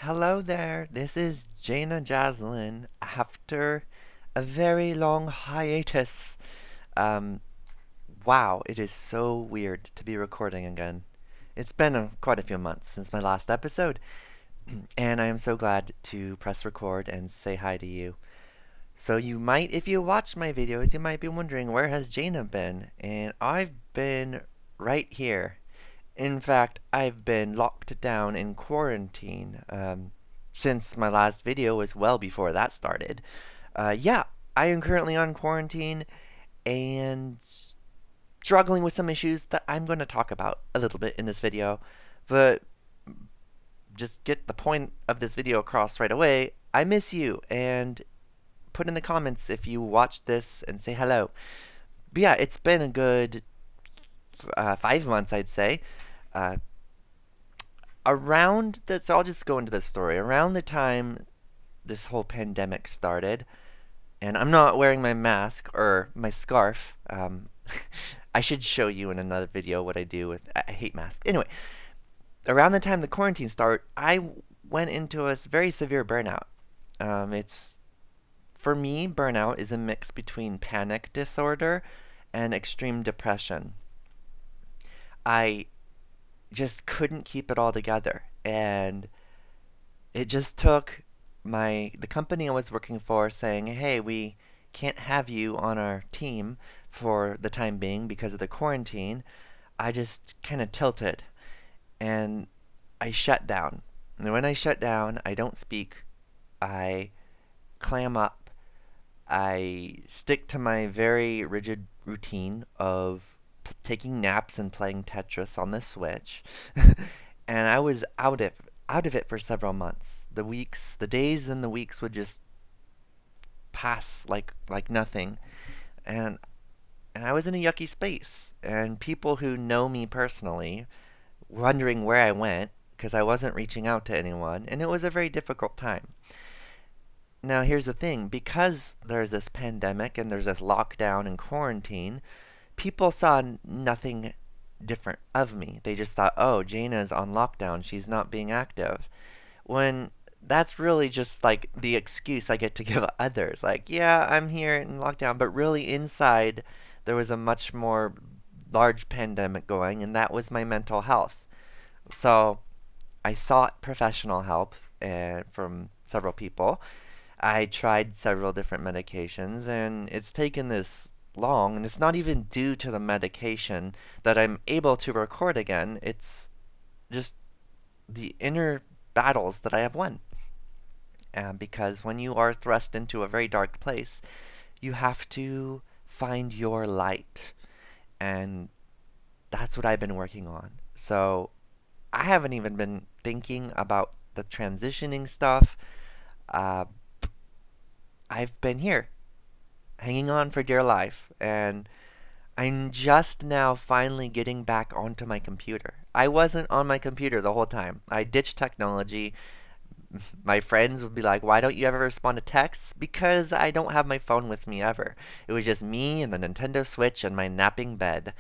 Hello there, this is Jaina Jaslyn after a very long hiatus. Um, wow, it is so weird to be recording again. It's been quite a few months since my last episode, and I am so glad to press record and say hi to you. So you might, if you watch my videos, you might be wondering where has Jaina been? And I've been right here. In fact, I've been locked down in quarantine since my last video was well before that started. Yeah, I am currently on quarantine and struggling with some issues that I'm going to talk about a little bit in this video. But just get the point of this video across right away. I miss you, and put in the comments if you watch this and say hello. But yeah, it's been a good 5 months, I'd say. Uh, around that, so I'll just go into the story. Around the time this whole pandemic started, and I'm not wearing my mask or my scarf. I should show you in another video what I do with. I hate masks. Anyway, around the time the quarantine started, I went into a very severe burnout. It's for me, burnout is a mix between panic disorder and extreme depression. I just couldn't keep it all together, and it just took the company I was working for saying, "Hey, we can't have you on our team for the time being because of the quarantine." I just kind of tilted and I shut down. And when I shut down, I don't speak. I clam up. I stick to my very rigid routine of taking naps and playing Tetris on the Switch. And I was out of it for several months. The days and the weeks would just pass like nothing. And I was in a yucky space. And people who know me personally wondering where I went because I wasn't reaching out to anyone, and it was a very difficult time. Now, here's the thing, because there's this pandemic and there's this lockdown and quarantine, people saw nothing different of me. They just thought, oh, Jaina's on lockdown, she's not being active. When that's really just like the excuse I get to give others. Like, yeah, I'm here in lockdown, but really inside there was a much more large pandemic going, and that was my mental health. So I sought professional help from several people. I tried several different medications, and it's taken this long, and it's not even due to the medication that I'm able to record again. It's just the inner battles that I have won. Because when you are thrust into a very dark place, you have to find your light. And that's what I've been working on. So I haven't even been thinking about the transitioning stuff. Uh, I've been here, hanging on for dear life, and I'm just now finally getting back onto my computer. I wasn't on my computer the whole time. I ditched technology. My friends would be like, "Why don't you ever respond to texts?" Because I don't have my phone with me ever. It was just me and the Nintendo Switch and my napping bed.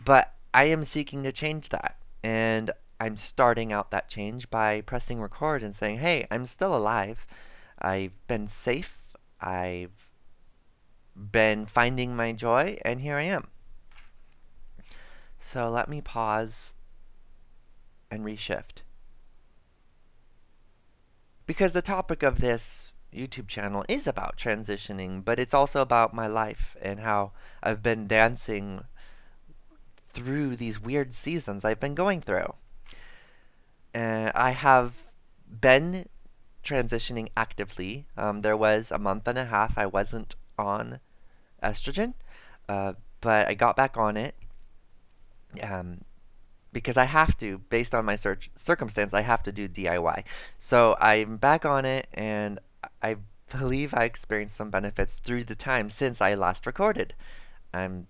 But I am seeking to change that. And I'm starting out that change by pressing record and saying, hey, I'm still alive. I've been safe. I've been finding my joy, and here I am. So let me pause and reshift. Because the topic of this YouTube channel is about transitioning, but it's also about my life and how I've been dancing through these weird seasons I've been going through. I have been transitioning actively. There was a month and a half I wasn't on estrogen, but I got back on it um, because I have to, based on my circumstance, I have to do DIY. So I'm back on it, and I believe I experienced some benefits through the time since I last recorded. I'm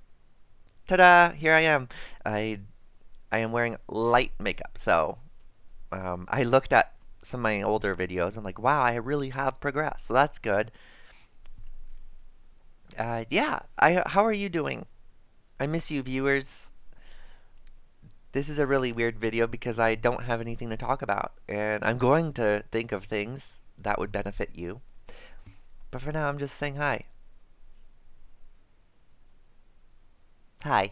ta-da! Here I am. I am wearing light makeup, so I looked at some of my older videos. I'm like, wow, I really have progressed. So that's good. Yeah. How are you doing? I miss you, viewers. This is a really weird video because I don't have anything to talk about, and I'm going to think of things that would benefit you. But for now, I'm just saying hi. Hi.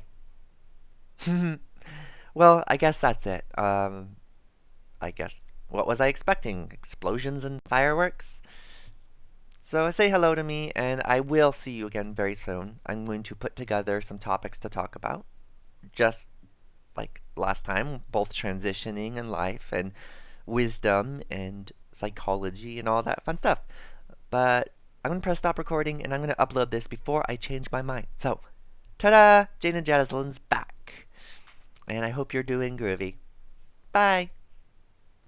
Well, I guess that's it. I guess. What was I expecting? Explosions and fireworks? So say hello to me, and I will see you again very soon. I'm going to put together some topics to talk about. Just like last time, both transitioning in life and wisdom and psychology and all that fun stuff. But I'm going to press stop recording and I'm going to upload this before I change my mind. So, ta-da! Jaina Jaslyn's back. And I hope you're doing groovy. Bye!